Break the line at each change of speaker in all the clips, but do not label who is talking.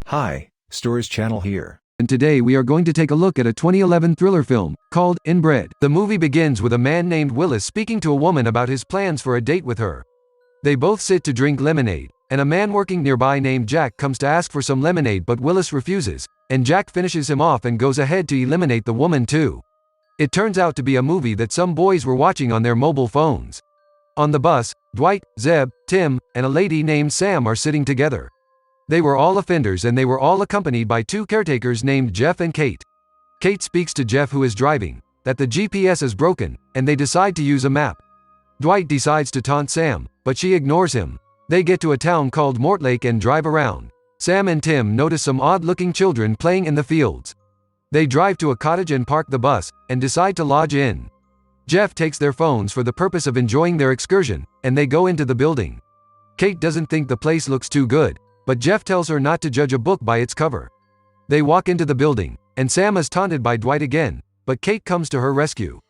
Hi, Stories Channel here.
And today we are going to take a look at a 2011 thriller film called Inbred. The movie begins with a man named Willis speaking to a woman about his plans for a date with her. They both sit to drink lemonade, and a man working nearby named Jack comes to ask for some lemonade, but Willis refuses, and Jack finishes him off and goes ahead to eliminate the woman too. It turns out to be a movie that some boys were watching on their mobile phones. On the bus, Dwight, Zeb, Tim, and a lady named Sam are sitting together. They were all offenders and they were all accompanied by two caretakers named Jeff and Kate. Kate speaks to Jeff, who is driving, that the GPS is broken, and they decide to use a map. Dwight decides to taunt Sam, but she ignores him. They get to a town called Mortlake and drive around. Sam and Tim notice some odd-looking children playing in the fields. They drive to a cottage and park the bus, and decide to lodge in. Jeff takes their phones for the purpose of enjoying their excursion, and they go into the building. Kate doesn't think the place looks too good, but Jeff tells her not to judge a book by its cover. They walk into the building, and Sam is taunted by Dwight again, but Kate comes to her rescue.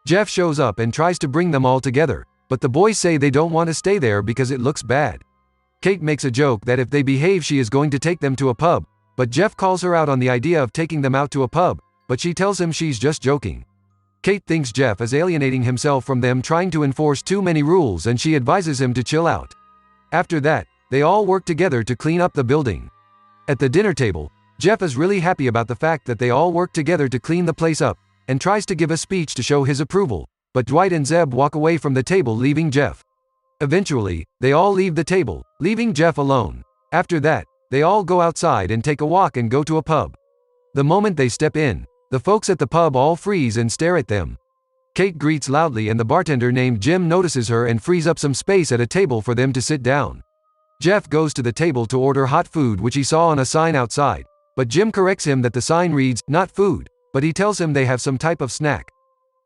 Jeff shows up and tries to bring them all together, but the boys say they don't want to stay there because it looks bad. Kate makes a joke that if they behave she is going to take them to a pub, but Jeff calls her out on the idea of taking them out to a pub, but she tells him she's just joking. Kate thinks Jeff is alienating himself from them, trying to enforce too many rules, and she advises him to chill out. After that, they all work together to clean up the building. At the dinner table, Jeff is really happy about the fact that they all work together to clean the place up, and tries to give a speech to show his approval, but Dwight and Zeb walk away from the table, leaving Jeff. Eventually, they all leave the table, leaving Jeff alone. After that, they all go outside and take a walk and go to a pub. The moment they step in, the folks at the pub all freeze and stare at them. Kate greets loudly and the bartender named Jim notices her and frees up some space at a table for them to sit down. Jeff goes to the table to order hot food, which he saw on a sign outside, but Jim corrects him that the sign reads, "not food," but he tells him they have some type of snack.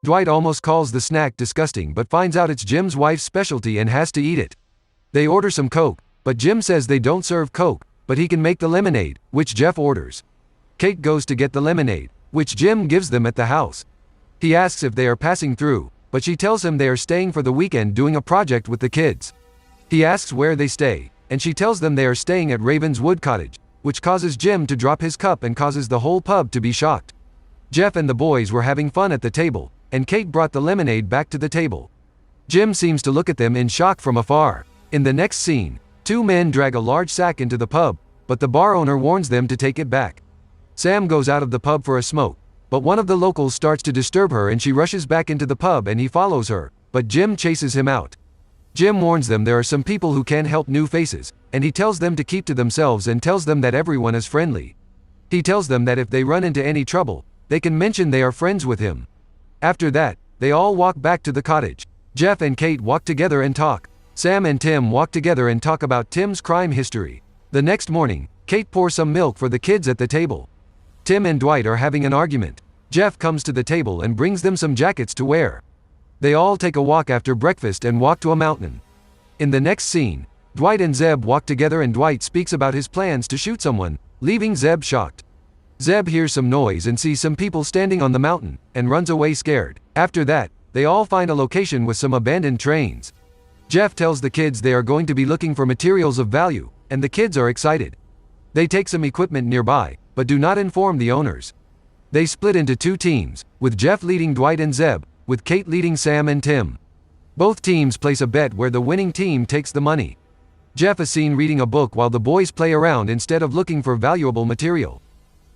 Dwight almost calls the snack disgusting but finds out it's Jim's wife's specialty and has to eat it. They order some Coke, but Jim says they don't serve Coke, but he can make the lemonade, which Jeff orders. Kate goes to get the lemonade, which Jim gives them at the house. He asks if they are passing through, but she tells him they are staying for the weekend doing a project with the kids. He asks where they stay, and she tells them they are staying at Ravenswood Cottage, which causes Jim to drop his cup and causes the whole pub to be shocked. Jeff and the boys were having fun at the table, and Kate brought the lemonade back to the table. Jim seems to look at them in shock from afar. In the next scene, two men drag a large sack into the pub, but the bar owner warns them to take it back. Sam goes out of the pub for a smoke, but one of the locals starts to disturb her and she rushes back into the pub and he follows her, but Jim chases him out. Jim warns them there are some people who can't help new faces, and he tells them to keep to themselves and tells them that everyone is friendly. He tells them that if they run into any trouble, they can mention they are friends with him. After that, they all walk back to the cottage. Jeff and Kate walk together and talk. Sam and Tim walk together and talk about Tim's crime history. The next morning, Kate pours some milk for the kids at the table. Tim and Dwight are having an argument. Jeff comes to the table and brings them some jackets to wear. They all take a walk after breakfast and walk to a mountain. In the next scene, Dwight and Zeb walk together and Dwight speaks about his plans to shoot someone, leaving Zeb shocked. Zeb hears some noise and sees some people standing on the mountain, and runs away scared. After that, they all find a location with some abandoned trains. Jeff tells the kids they are going to be looking for materials of value, and the kids are excited. They take some equipment nearby, but do not inform the owners. They split into two teams, with Jeff leading Dwight and Zeb, with Kate leading Sam and Tim. Both teams place a bet where the winning team takes the money. Jeff is seen reading a book while the boys play around instead of looking for valuable material.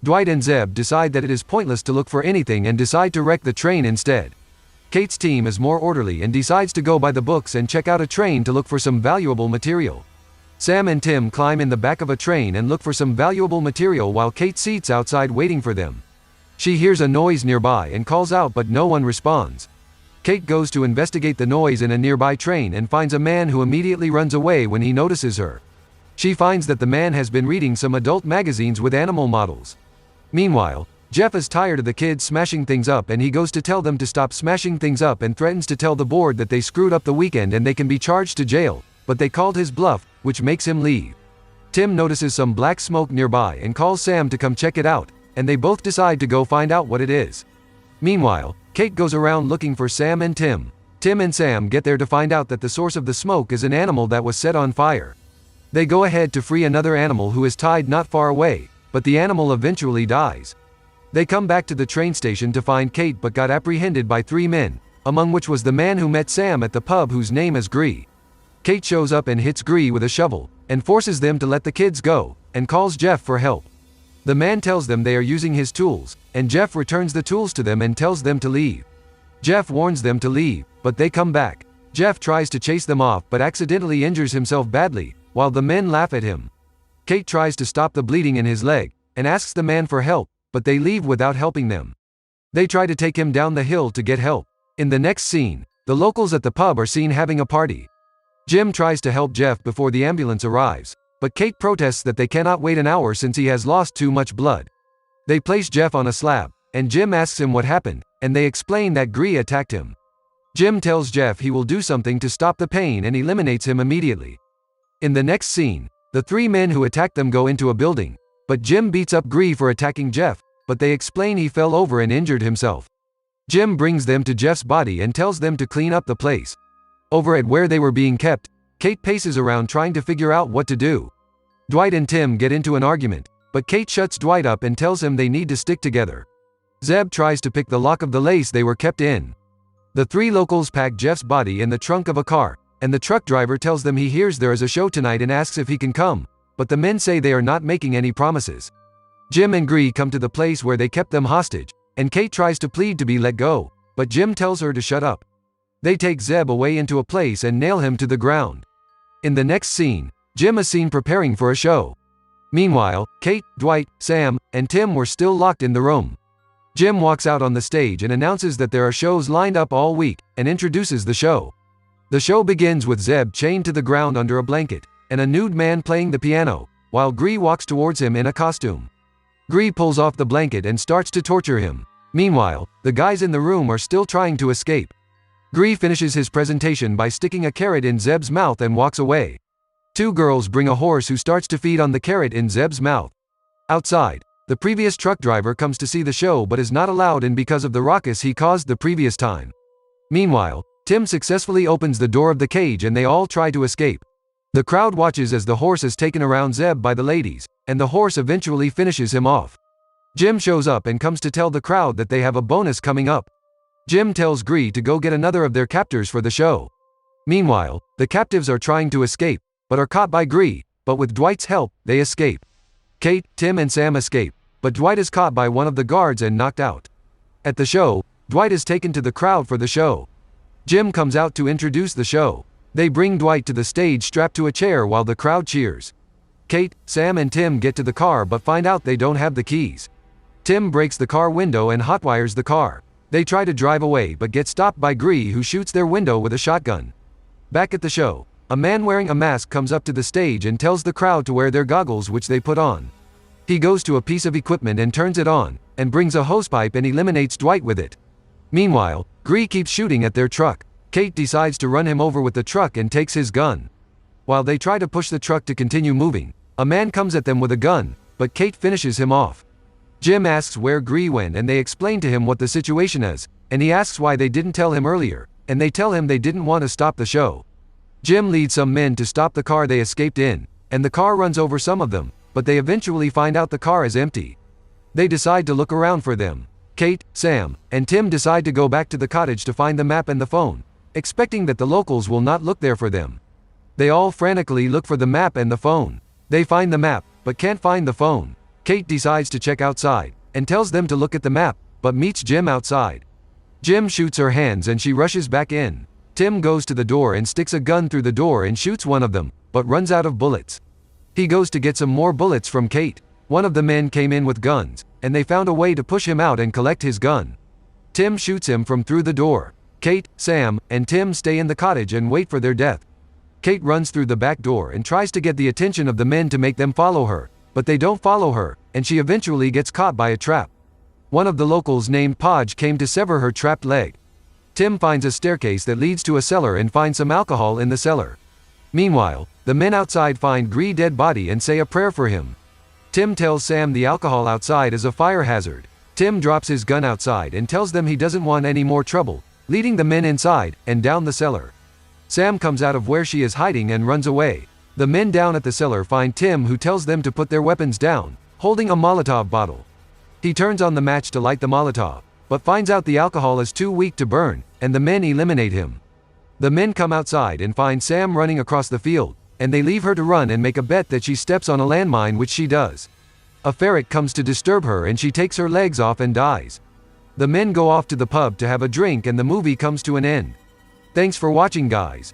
Dwight and Zeb decide that it is pointless to look for anything and decide to wreck the train instead. Kate's team is more orderly and decides to go by the books and check out a train to look for some valuable material. Sam and Tim climb in the back of a train and look for some valuable material while Kate sits outside waiting for them. She hears a noise nearby and calls out, but no one responds. Kate goes to investigate the noise in a nearby train and finds a man who immediately runs away when he notices her. She finds that the man has been reading some adult magazines with animal models. Meanwhile, Jeff is tired of the kids smashing things up and he goes to tell them to stop smashing things up and threatens to tell the board that they screwed up the weekend and they can be charged to jail, but they called his bluff, which makes him leave. Tim notices some black smoke nearby and calls Sam to come check it out, and they both decide to go find out what it is. Meanwhile, Kate goes around looking for Sam and Tim. Tim and Sam get there to find out that the source of the smoke is an animal that was set on fire. They go ahead to free another animal who is tied not far away, but the animal eventually dies. They come back to the train station to find Kate but got apprehended by 3 men, among which was the man who met Sam at the pub whose name is Gree. Kate shows up and hits Gree with a shovel, and forces them to let the kids go, and calls Jeff for help. The man tells them they are using his tools, and Jeff returns the tools to them and tells them to leave. Jeff warns them to leave, but they come back. Jeff tries to chase them off but accidentally injures himself badly, while the men laugh at him. Kate tries to stop the bleeding in his leg, and asks the man for help, but they leave without helping them. They try to take him down the hill to get help. In the next scene, the locals at the pub are seen having a party. Jim tries to help Jeff before the ambulance arrives, but Kate protests that they cannot wait an hour since he has lost too much blood. They place Jeff on a slab, and Jim asks him what happened, and they explain that Gree attacked him. Jim tells Jeff he will do something to stop the pain and eliminates him immediately. In the next scene, the 3 men who attacked them go into a building, but Jim beats up Gree for attacking Jeff, but they explain he fell over and injured himself. Jim brings them to Jeff's body and tells them to clean up the place. Over at where they were being kept, Kate paces around trying to figure out what to do. Dwight and Tim get into an argument, but Kate shuts Dwight up and tells him they need to stick together. Zeb tries to pick the lock of the lace they were kept in. The 3 locals pack Jeff's body in the trunk of a car, and the truck driver tells them he hears there is a show tonight and asks if he can come, but the men say they are not making any promises. Jim and Gree come to the place where they kept them hostage, and Kate tries to plead to be let go, but Jim tells her to shut up. They take Zeb away into a place and nail him to the ground. In the next scene, Jim is seen preparing for a show. Meanwhile, Kate, Dwight, Sam, and Tim were still locked in the room. Jim walks out on the stage and announces that there are shows lined up all week, and introduces the show. The show begins with Zeb chained to the ground under a blanket, and a nude man playing the piano, while Gree walks towards him in a costume. Gree pulls off the blanket and starts to torture him. Meanwhile, the guys in the room are still trying to escape. Gree finishes his presentation by sticking a carrot in Zeb's mouth and walks away. 2 girls bring a horse who starts to feed on the carrot in Zeb's mouth. Outside, the previous truck driver comes to see the show but is not allowed in because of the ruckus he caused the previous time. Meanwhile, Tim successfully opens the door of the cage and they all try to escape. The crowd watches as the horse is taken around Zeb by the ladies, and the horse eventually finishes him off. Jim shows up and comes to tell the crowd that they have a bonus coming up. Jim tells Gree to go get another of their captors for the show. Meanwhile, the captives are trying to escape, but are caught by Gree, but with Dwight's help, they escape. Kate, Tim and Sam escape, but Dwight is caught by one of the guards and knocked out. At the show, Dwight is taken to the crowd for the show. Jim comes out to introduce the show. They bring Dwight to the stage strapped to a chair while the crowd cheers. Kate, Sam and Tim get to the car but find out they don't have the keys. Tim breaks the car window and hotwires the car. They try to drive away but get stopped by Gree, who shoots their window with a shotgun. Back at the show, a man wearing a mask comes up to the stage and tells the crowd to wear their goggles, which they put on. He goes to a piece of equipment and turns it on, and brings a hosepipe and eliminates Dwight with it. Meanwhile, Gree keeps shooting at their truck. Kate decides to run him over with the truck and takes his gun. While they try to push the truck to continue moving, a man comes at them with a gun, but Kate finishes him off. Jim asks where Gree went and they explain to him what the situation is, and he asks why they didn't tell him earlier, and they tell him they didn't want to stop the show. Jim leads some men to stop the car they escaped in, and the car runs over some of them, but they eventually find out the car is empty. They decide to look around for them. Kate, Sam, and Tim decide to go back to the cottage to find the map and the phone, expecting that the locals will not look there for them. They all frantically look for the map and the phone. They find the map, but can't find the phone. Kate decides to check outside, and tells them to look at the map, but meets Jim outside. Jim shoots her hands and she rushes back in. Tim goes to the door and sticks a gun through the door and shoots one of them, but runs out of bullets. He goes to get some more bullets from Kate. One of the men came in with guns, and they found a way to push him out and collect his gun. Tim shoots him from through the door. Kate, Sam, and Tim stay in the cottage and wait for their death. Kate runs through the back door and tries to get the attention of the men to make them follow her, but they don't follow her, and she eventually gets caught by a trap. One of the locals named Podge came to sever her trapped leg. Tim finds a staircase that leads to a cellar and finds some alcohol in the cellar. Meanwhile, the men outside find Gree's dead body and say a prayer for him. Tim tells Sam the alcohol outside is a fire hazard. Tim drops his gun outside and tells them he doesn't want any more trouble, leading the men inside and down the cellar. Sam comes out of where she is hiding and runs away. The men down at the cellar find Tim, who tells them to put their weapons down, holding a Molotov bottle. He turns on the match to light the Molotov, but finds out the alcohol is too weak to burn, and the men eliminate him. The men come outside and find Sam running across the field, and they leave her to run and make a bet that she steps on a landmine, which she does. A ferret comes to disturb her and she takes her legs off and dies. The men go off to the pub to have a drink and the movie comes to an end. Thanks for watching, guys.